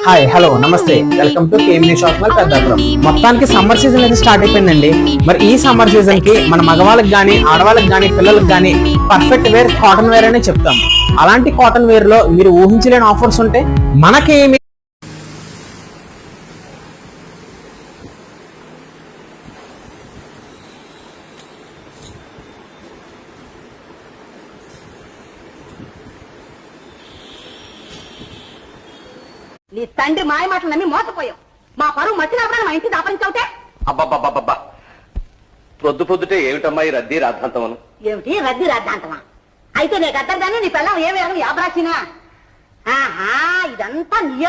Hi hello నమస్తే welcome to KMD shopping Peddapuram. మొత్తానికి summer season అయితే స్టార్ట్ అయిపోయిందండి. మరి ఈ సమ్మర్ సీజన్ కి మన మగవాళ్ళకి గానీ ఆడవాళ్ళకి గానీ పిల్లలకు గానీ పర్ఫెక్ట్ వేర్ కాటన్ వేర్ అనే చెప్తాం. అలాంటి కాటన్ వేర్ లో మీరు ఊహించలేని ఆఫర్స్ ఉంటే మనకేమి నీ తండ్రి మాయ మాటలు నమ్మి మోసపోయావు. మా పరువు మధ్యనప్పుడు మా ఇంటి దాపరించవుతే అబ్బబ్బబ్బబ్బా పొద్దుటే ఏమిటమ్మా ఈ రద్దీ రాద్ధాంతమను? ఏమిటి రద్దీ రాద్దాంతమా? అయితే నీకు అద్దరు కానీ నీ పిల్లలు ఏమేమి యాబరాసినా? ఆహా, ఇదంతా నీ